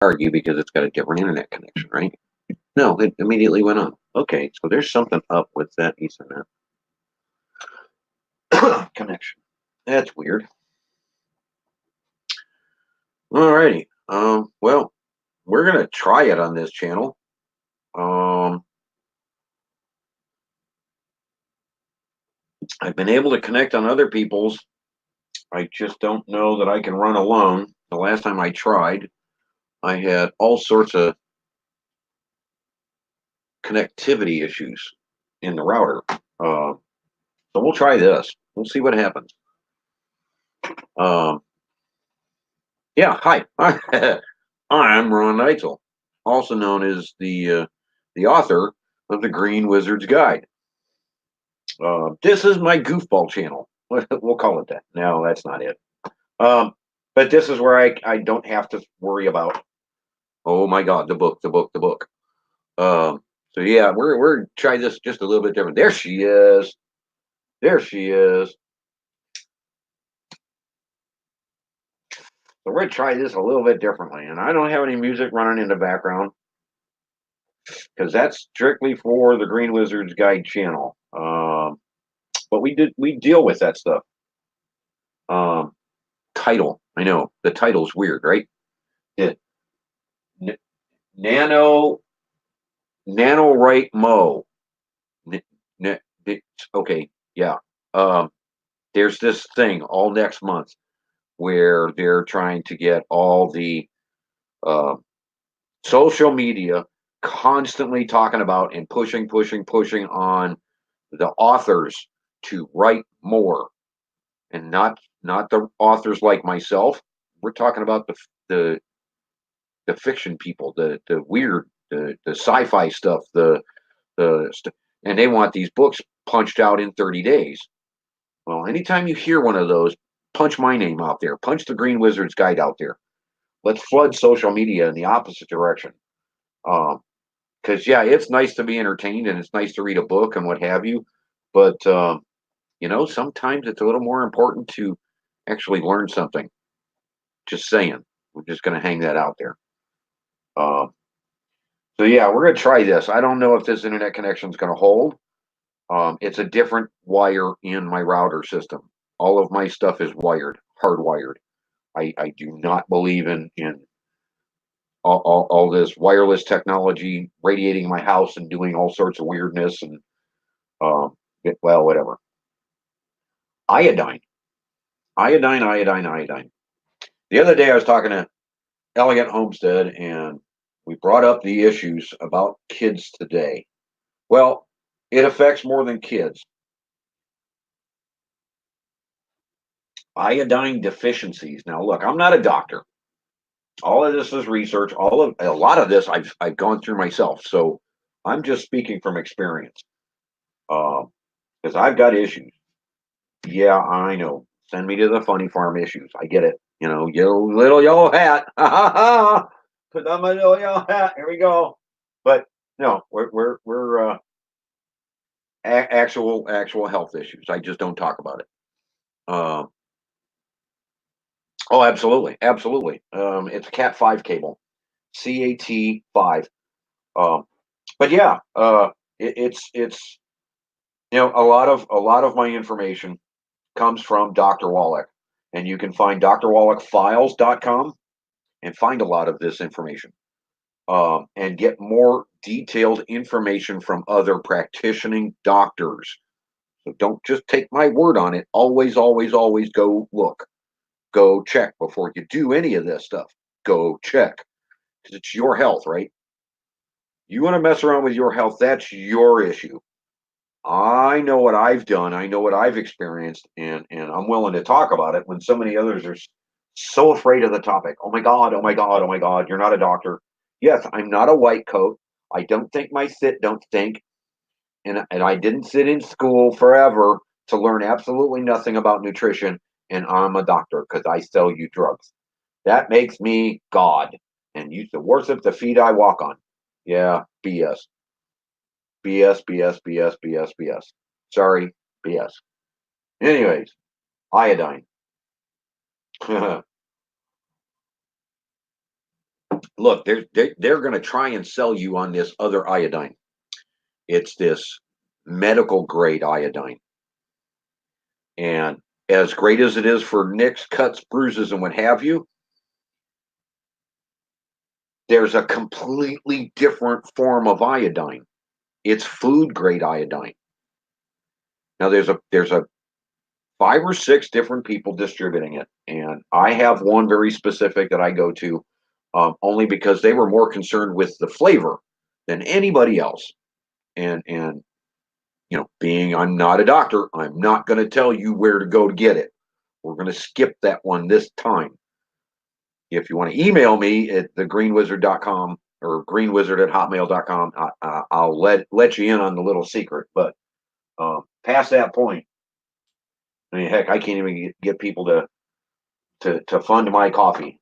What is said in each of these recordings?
argue because it's got a different internet connection, right? No, it immediately went on. Okay, so there's something up with that Ethernet connection. That's weird. Alrighty. Well, we're gonna try it on this channel. Um, I've been able to connect on other people's. I just don't know that I can run alone. The last time I tried, I had all sorts of connectivity issues in the router. So we'll try this. We'll see what happens. Um, yeah, hi. I'm Ron Neitzel, also known as the author of the Green Wizard's Guide. This is my goofball channel. We'll call it that. No, that's not it. Um, but this is where I don't have to worry about. Oh my God, the book, the book, the book. So yeah, we're trying this just a little bit different. There she is. There she is. So we're gonna try this a little bit differently, and I don't have any music running in the background because that's strictly for the Green Wizard's Guide channel. But we deal with that stuff. Um, Title, I know the title's weird, right? It, n- nano Nanorite Mo. N- okay, yeah. Um, there's this thing all next month where they're trying to get all the uh, social media constantly talking about and pushing on the authors to write more, and not the authors like myself. We're talking about the the fiction people, the weird, the sci-fi stuff, and they want these books punched out in 30 days. Well, anytime you hear one of those, punch my name out there, punch the Green Wizard's Guide out there. Let's flood social media in the opposite direction. Because yeah, it's nice to be entertained and it's nice to read a book and what have you, but sometimes it's a little more important to actually learn something. Just saying. We're just going to hang that out there. Um, so yeah, we're going to try this. I don't know if this internet connection is going to hold. It's a different wire in my router system. All of my stuff is wired, hardwired. I do not believe in all this wireless technology radiating my house and doing all sorts of weirdness and um, well, whatever. Iodine, iodine. The other day I was talking to Elegant Homestead and we brought up the issues about kids today. Well, it affects more than kids. Iodine deficiencies. Now, look, I'm not a doctor. All of this is research. A lot of this I've gone through myself. So I'm just speaking from experience. Because I've got issues. Yeah, I know. Send me to the funny farm issues. I get it. You little yellow hat. Ha ha ha. Put on my little yellow hat. Here we go. But no, we're actual health issues. I just don't talk about it. Um, oh, absolutely, absolutely. It's a Cat 5 cable, CAT 5. Um, but yeah, it's a lot of my information comes from Dr. Wallach, and you can find drwallachfiles.com and find a lot of this information, and get more detailed information from other practicing doctors. So don't just take my word on it. Always, always, always go look, go check before you do any of this stuff. Go check because it's your health, right? You want to mess around with your health, that's your issue. I know what I've done. I know what I've experienced, and I'm willing to talk about it when so many others are so afraid of the topic. Oh my God, oh my God, oh my God, you're not a doctor. Yes, I'm not a white coat. I don't think my sit don't stink. And I didn't sit in school forever to learn absolutely nothing about nutrition, and I'm a doctor because I sell you drugs. That makes me God, and you to worship the feet I walk on. Yeah, BS. BS, BS, BS, BS, BS. Sorry, BS. Anyways, iodine. Look, they're going to try and sell you on this other iodine. It's this medical grade iodine. And as great as it is for nicks, cuts, bruises, and what have you, there's a completely different form of iodine. It's food grade iodine. Now there's a 5 or 6 different people distributing it, and I have one very specific that I go to, only because they were more concerned with the flavor than anybody else. And being I'm not a doctor, I'm not going to tell you where to go to get it. We're going to skip that one this time. If you want to email me at thegreenwizard.com or greenwizard@hotmail.com, I'll let you in on the little secret. But past that point, I mean, heck, I can't even get people to fund my coffee.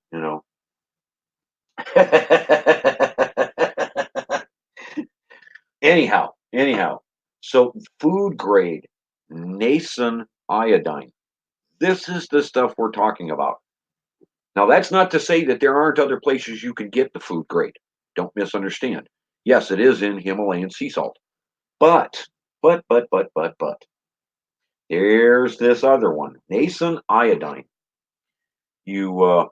anyhow. So food grade Nason iodine. This is the stuff we're talking about. Now, that's not to say that there aren't other places you can get the food grade. Don't misunderstand. Yes, it is in Himalayan sea salt. But, there's this other one, Nason iodine. You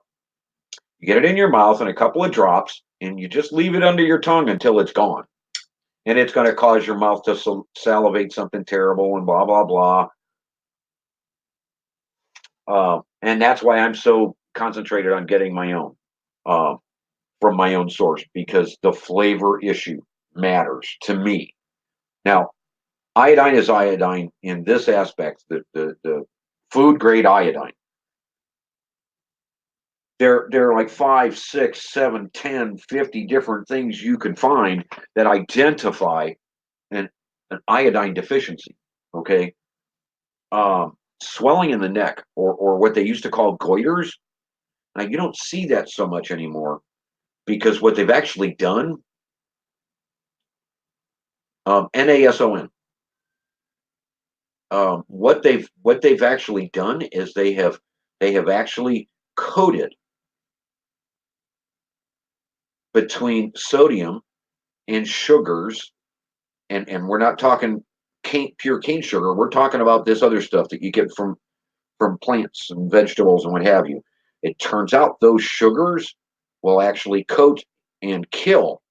get it in your mouth in a couple of drops, and you just leave it under your tongue until it's gone. And it's going to cause your mouth to salivate something terrible and blah, blah, blah. And that's why I'm so concentrated on getting my own uh, from my own source, because the flavor issue matters to me. Now, iodine is iodine in this aspect, the food grade iodine. There are like 5, 6, 7, 10, 50 different things you can find that identify an, an iodine deficiency. Okay. Swelling in the neck, or what they used to call goiters. Now, you don't see that so much anymore, because what they've actually done, NASON, what they've actually done is they have actually coated between sodium and sugars, and we're not talking pure cane sugar. We're talking about this other stuff that you get from plants and vegetables and what have you. It turns out those sugars will actually coat and kill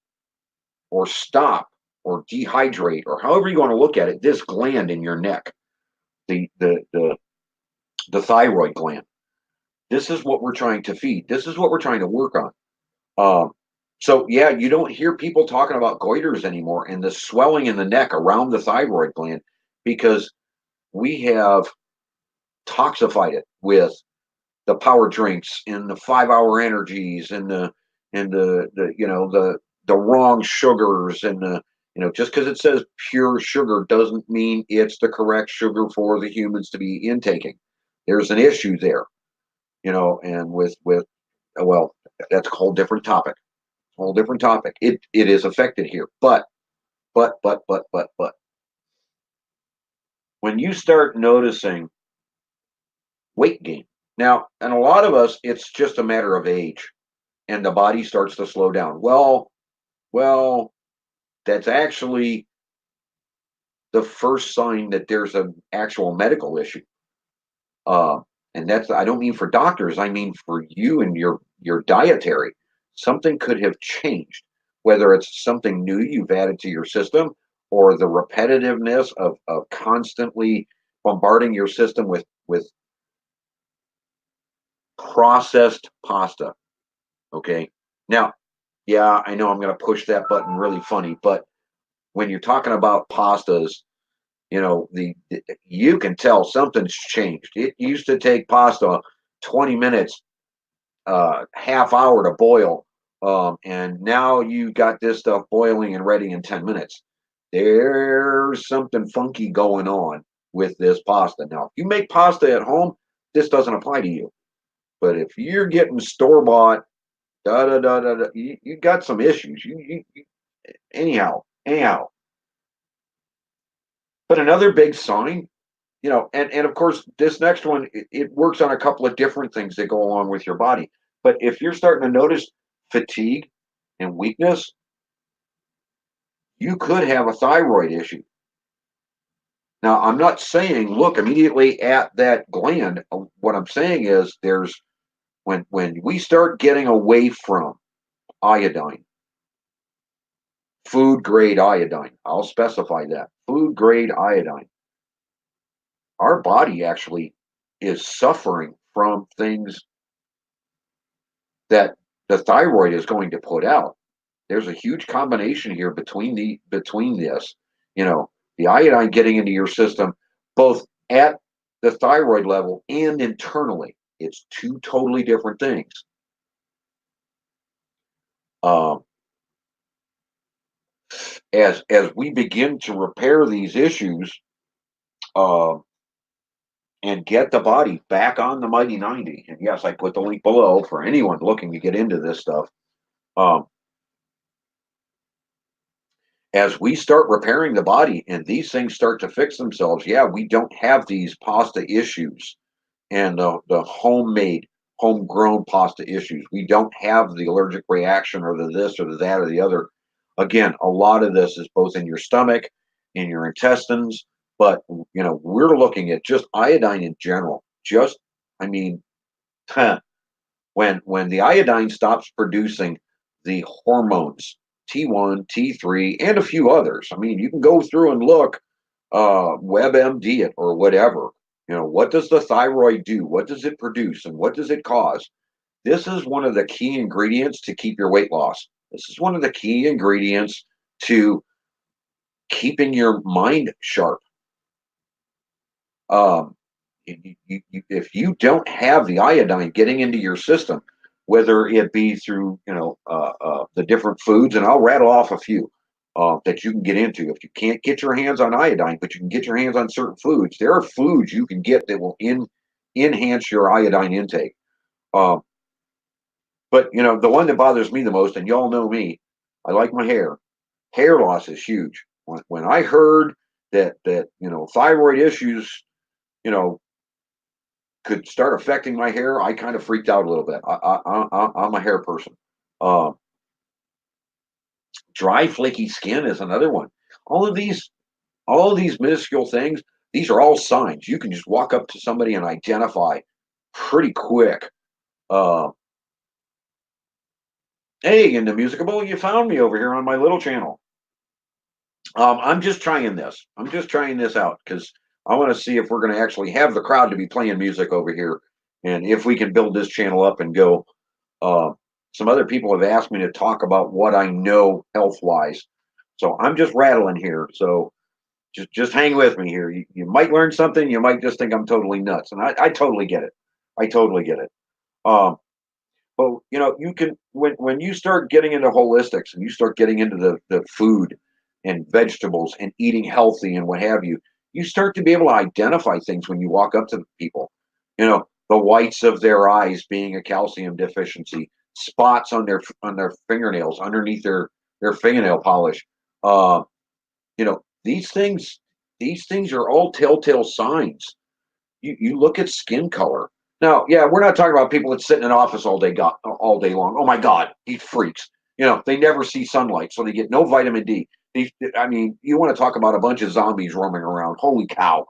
or stop or dehydrate, or however you want to look at it, this gland in your neck, the thyroid gland. This is what we're trying to feed. This is what we're trying to work on. So yeah, you don't hear people talking about goiters anymore and the swelling in the neck around the thyroid gland, because we have toxified it with the power drinks and the 5-hour energies and the wrong sugars, and just because it says pure sugar doesn't mean it's the correct sugar for the humans to be intaking. There's an issue there, and with well, that's a whole different topic. Whole different topic. It is affected here, but when you start noticing weight gain now, and a lot of us, it's just a matter of age, and the body starts to slow down. Well, that's actually the first sign that there's an actual medical issue. Uh, and that's, I don't mean for doctors, I mean for you and your dietary. Something could have changed, whether it's something new you've added to your system, or the repetitiveness of constantly bombarding your system with processed pasta. Okay. Now, yeah, I know I'm going to push that button really funny, but when you're talking about pastas, the you can tell something's changed. It used to take pasta 20 minutes, half hour to boil, and now you got this stuff boiling and ready in 10 minutes. There's something funky going on with this pasta. Now, if you make pasta at home, this doesn't apply to you. But if you're getting store bought, da da da da, you got some issues. Anyhow. But another big sign, and of course, this next one, it works on a couple of different things that go along with your body. But if you're starting to notice fatigue, and weakness, you could have a thyroid issue. Now, I'm not saying look immediately at that gland. What I'm saying is there's when we start getting away from iodine, food grade iodine, I'll specify that food grade iodine, our body actually is suffering from things that the thyroid is going to put out. There's a huge combination here between this, you know, the iodine getting into your system, both at the thyroid level and internally. It's two totally different things. Um, as we begin to repair these issues uh, and get the body back on the mighty 90, and yes, I put the link below for anyone looking to get into this stuff. Um, as we start repairing the body and these things start to fix themselves, yeah, we don't have these pasta issues and the homemade, homegrown pasta issues. We don't have the allergic reaction or the this or the that or the other. Again, a lot of this is both in your stomach, in your intestines, but we're looking at just iodine in general. Just, I mean, when the iodine stops producing the hormones T1, T3, and a few others. I mean, you can go through and look, WebMD it or whatever. What does the thyroid do? What does it produce? And what does it cause? This is one of the key ingredients to keep your weight loss. This is one of the key ingredients to keeping your mind sharp. Um, if you don't have the iodine getting into your system, whether it be through the different foods, and I'll rattle off a few that you can get into. If you can't get your hands on iodine, but you can get your hands on certain foods, there are foods you can get that will enhance your iodine intake. Um, but the one that bothers me the most, and y'all know me, I like my hair. Hair loss is huge. When I heard that thyroid issues, you know could start affecting my hair, I kind of freaked out a little bit. I'm a hair person. Um, Dry, flaky skin is another one. All of these, all of these minuscule things, these are all signs. You can just walk up to somebody and identify pretty quick. Uh, hey, in the musicable, you found me over here on my little channel. I'm just trying this. I'm just trying this out because I want to see if we're going to actually have the crowd to be playing music over here, and if we can build this channel up and go. Uh, some other people have asked me to talk about what I know health wise, so I'm just rattling here. So just hang with me here. You might learn something. You might just think I'm totally nuts, and I totally get it. I totally get it. Um, but you can when you start getting into holistics and you start getting into the food and vegetables and eating healthy and what have you, you start to be able to identify things when you walk up to people. The whites of their eyes being a calcium deficiency, spots on their fingernails underneath their fingernail polish. Uh, these things are all telltale signs. You look at skin color. Now, yeah, we're not talking about people that sit in an office all day long. Oh my God, these freaks. They never see sunlight, so they get no vitamin D. I mean, you want to talk about a bunch of zombies roaming around. Holy cow.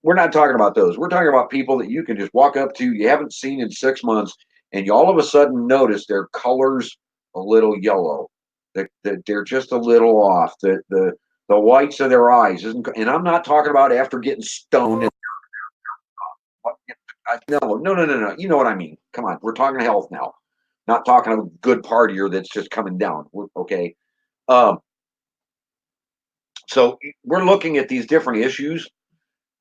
We're not talking about those. We're talking about people that you can just walk up to, you haven't seen in 6 months, and you all of a sudden notice their colors a little yellow. They're just a little off. The whites of their eyes isn't, and I'm not talking about after getting stoned. No, no, no, no, no. You know what I mean. Come on, we're talking health now, not talking a good partier that's just coming down. Okay. Um, so we're looking at these different issues,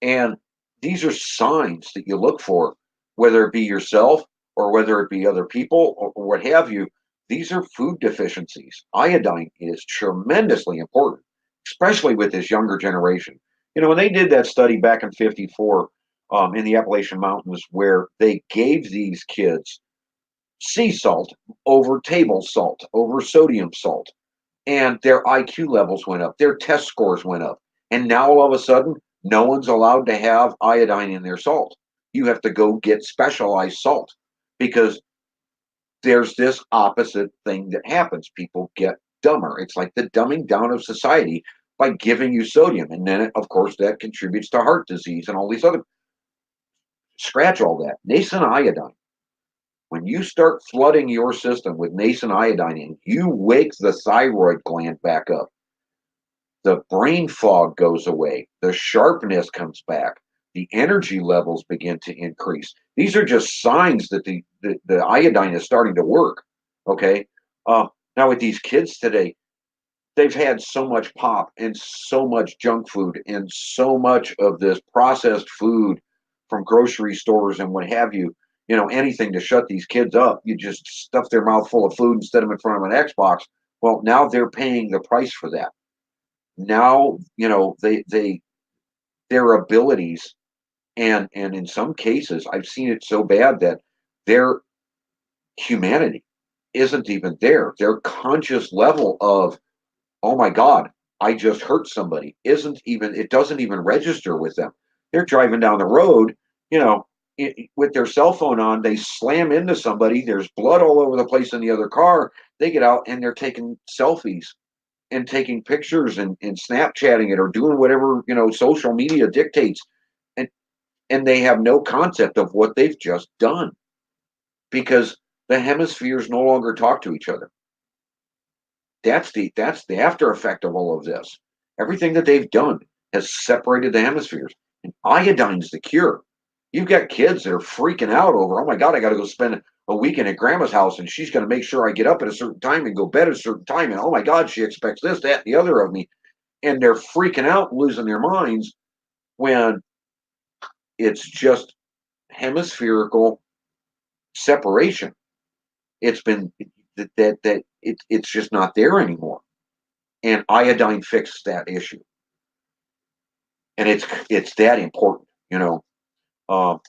and these are signs that you look for, whether it be yourself or whether it be other people or what have you. These are food deficiencies. Iodine is tremendously important, especially with this younger generation. When they did that study back in '54 in the Appalachian Mountains, where they gave these kids sea salt over table salt, over sodium salt, and their IQ levels went up, their test scores went up. And now all of a sudden, no one's allowed to have iodine in their salt. You have to go get specialized salt because there's this opposite thing that happens. People get dumber. It's like the dumbing down of society by giving you sodium. And then, of course, that contributes to heart disease and all these other, scratch all that. Nascent iodine. When you start flooding your system with nascent iodine in, you wake the thyroid gland back up. The brain fog goes away. The sharpness comes back. The energy levels begin to increase. These are just signs that the iodine is starting to work. Okay. Now, with these kids today, they've had so much pop and so much junk food and so much of this processed food from grocery stores and what have you. Anything to shut these kids up. You just stuff their mouth full of food and set them in front of an Xbox. Well, now they're paying the price for that. Now, their abilities, and in some cases I've seen it so bad that their humanity isn't even there. Their conscious level of, oh my God, I just hurt somebody, isn't even, it doesn't even register with them. They're driving down the road, with their cell phone on, they slam into somebody, there's blood all over the place in the other car. They get out and they're taking selfies and taking pictures and Snapchatting it or doing whatever, social media dictates. And they have no concept of what they've just done, because the hemispheres no longer talk to each other. That's the after effect of all of this. Everything that they've done has separated the hemispheres. And iodine's the cure. You've got kids that are freaking out over, oh my God, I got to go spend a weekend at grandma's house and she's going to make sure I get up at a certain time and go bed at a certain time. And oh my God, she expects this, that, and the other of me. And they're freaking out, losing their minds, when it's just hemispherical separation. It's been it's just not there anymore. And iodine fixes that issue. And it's that important. Um,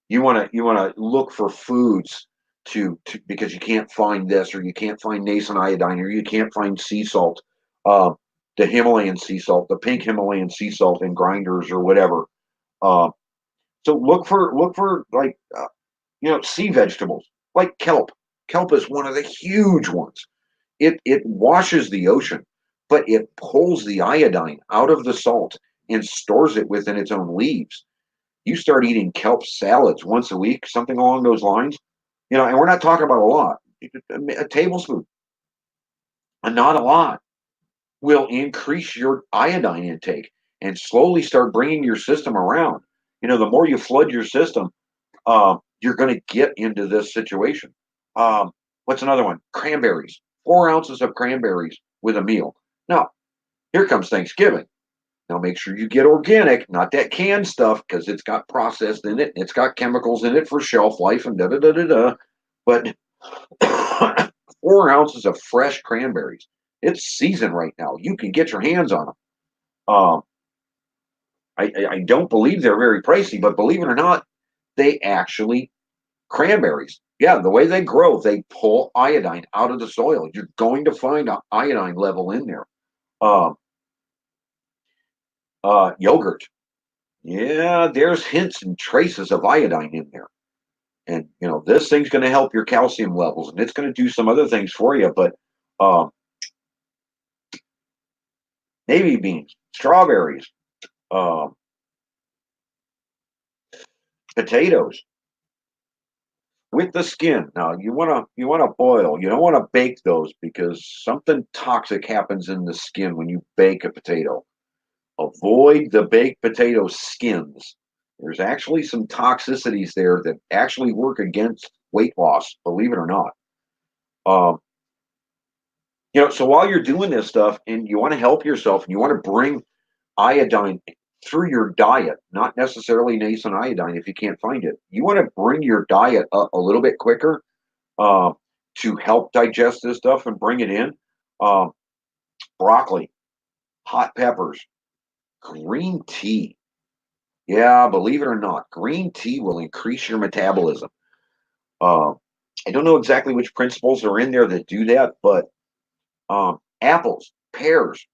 you want to look for foods to because you can't find this, or you can't find nascent iodine, or you can't find sea salt, uh, the Himalayan sea salt, the pink Himalayan sea salt in grinders or whatever. Uh, so look for like sea vegetables like kelp. Kelp is one of the huge ones. It washes the ocean, but it pulls the iodine out of the salt and stores it within its own leaves. You start eating kelp salads once a week, something along those lines, and we're not talking about a lot. A tablespoon, and not a lot, will increase your iodine intake and slowly start bringing your system around. The more you flood your system, you're going to get into this situation. Um, what's another one? Cranberries. 4 ounces of cranberries with a meal. Now, here comes Thanksgiving. Now, make sure you get organic, not that canned stuff, because it's got processed in it. It's got chemicals in it for shelf life and da da da da da. But 4 ounces of fresh cranberries. It's season right now. You can get your hands on them. Um, I don't believe they're very pricey, but believe it or not, they actually, cranberries, yeah, the way they grow, they pull iodine out of the soil. You're going to find an iodine level in there. Um, Yogurt, yeah, there's hints and traces of iodine in there. And this thing's going to help your calcium levels, and it's going to do some other things for you. But um, navy beans, strawberries, um, potatoes with the skin. Now you want to boil. You don't want to bake those, because something toxic happens in the skin when you bake a potato. Avoid the baked potato skins. There's actually some toxicities there that actually work against weight loss, believe it or not. Um, so while you're doing this stuff and you want to help yourself and you want to bring iodine through your diet, not necessarily nascent iodine if you can't find it, you want to bring your diet up a little bit quicker, uh, to help digest this stuff and bring it in. Um, Broccoli, hot peppers, green tea. Yeah, believe it or not, green tea will increase your metabolism. Uh, I don't know exactly which principles are in there that do that, but apples, pears,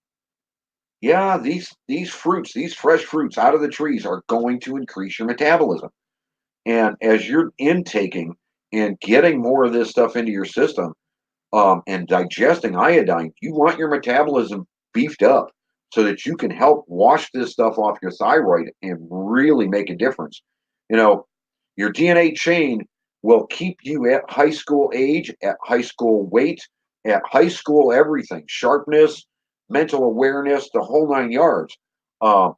yeah, these fruits, these fresh fruits out of the trees are going to increase your metabolism. And as you're intaking and getting more of this stuff into your system, and digesting iodine, you want your metabolism beefed up so that you can help wash this stuff off your thyroid and really make a difference. You know, your DNA chain will keep you at high school age, at high school weight, at high school everything, sharpness, mental awareness, the whole 9 yards. Um,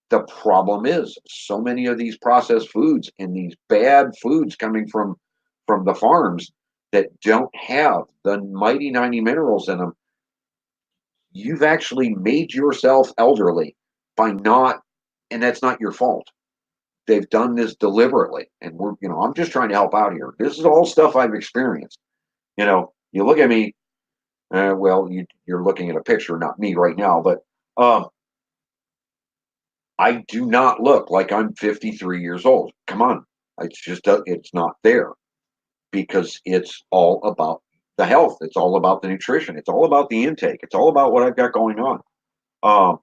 the problem is so many of these processed foods and these bad foods coming from the farms that don't have the mighty 90 minerals in them, you've actually made yourself elderly by not, and that's not your fault. They've done this deliberately, and I'm just trying to help out here. This is all stuff I've experienced. You look at me, well, you're looking at a picture, not me right now, but I do not look like I'm 53 years old. Come on. It's not there, because it's all about the health. It's all about the nutrition. It's all about the intake. It's all about what I've got going on. Um,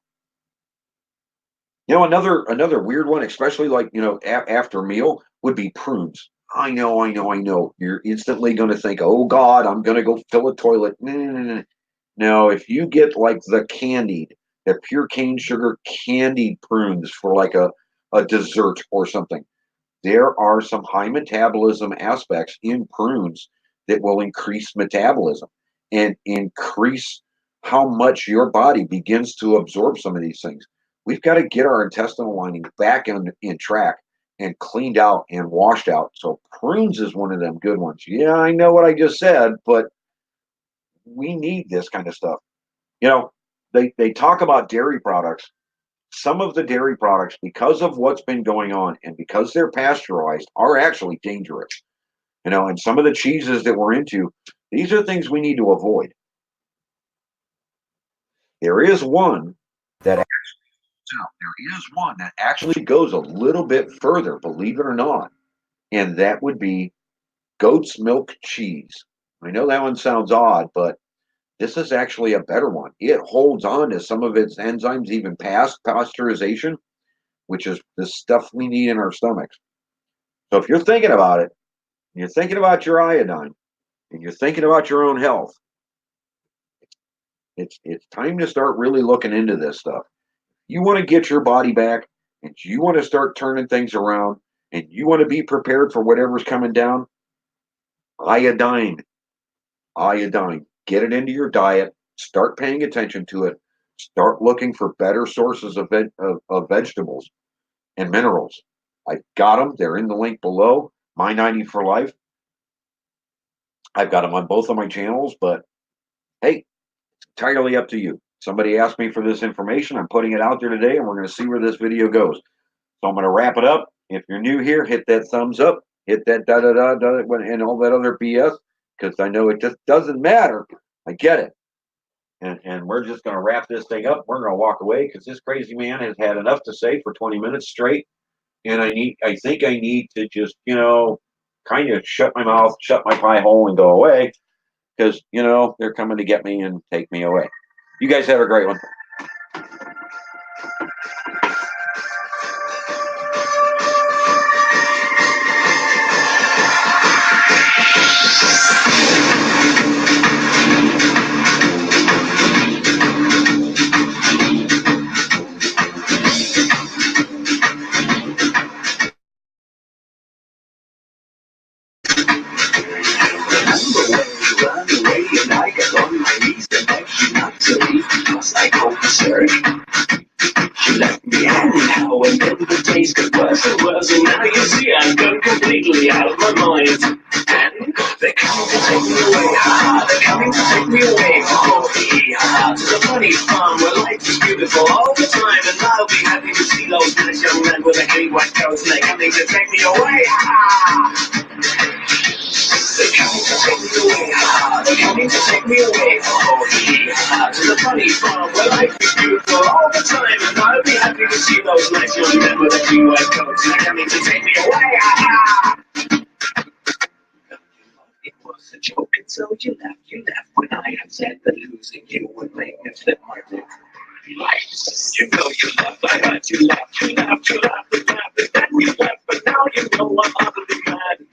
another weird one, especially like, after meal, would be prunes. I know. You're instantly going to think, oh God, I'm going to go fill a toilet. No. No, if you get like the pure cane sugar candied prunes for like a dessert or something, there are some high metabolism aspects in prunes that will increase metabolism and increase how much your body begins to absorb some of these things. We've got to get our intestinal lining back in track and cleaned out and washed out. So prunes is one of them good ones. Yeah, I know what I just said, but we need this kind of stuff. You know, they talk about dairy products. Some of the dairy products, because of what's been going on and because they're pasteurized, are actually dangerous. And some of the cheeses that we're into, these are things we need to avoid. There is one that actually goes a little bit further, believe it or not, and that would be goat's milk cheese. I know that one sounds odd, but this is actually a better one. It holds on to some of its enzymes even past pasteurization, which is the stuff we need in our stomachs. So if you're thinking about it, and you're thinking about your iodine, and you're thinking about your own health, it's time to start really looking into this stuff. You want to get your body back, and you want to start turning things around, and you want to be prepared for whatever's coming down. Iodine, iodine. Get it into your diet. Start paying attention to it. Start looking for better sources of vegetables and minerals. I've got them. They're in the link below. My 90 for Life. I've got them on both of my channels, but hey, entirely up to you. Somebody asked me for this information. I'm putting it out there today, and we're going to see where this video goes. So I'm going to wrap it up. If you're new here, hit that thumbs up, hit that da-da-da, and all that other BS, because I know it just doesn't matter. I get it. And we're just going to wrap this thing up. We're going to walk away because this crazy man has had enough to say for 20 minutes straight. And I think I need to just, kind of shut my mouth, shut my pie hole, and go away, because, they're coming to get me and take me away. You guys have a great one. She left me hanging how I remember the days got worse and worse, and now you see I've gone completely out of my mind. And they're coming to take me away, they're coming to take me away. Oh, to the funny farm where life is beautiful all the time, and I'll be happy to see those nice young men with their clean white coats, and they're coming to take me away. They're coming to take me away, they're coming to take me away. Oh, to the funny farm where life is beautiful all the time, and I'll be happy to see those nice young men with their clean white coats, and they're coming to take me away. It was a joke, and so you laughed when I had said that losing you would make me flip my lip. You know you laughed, I heard you laughed, and then you laughed, but now you know I'm utterly mad.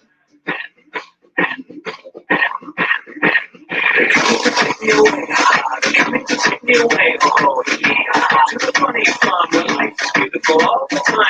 take me away. Oh, yeah. To the funny farm where life is beautiful all the time.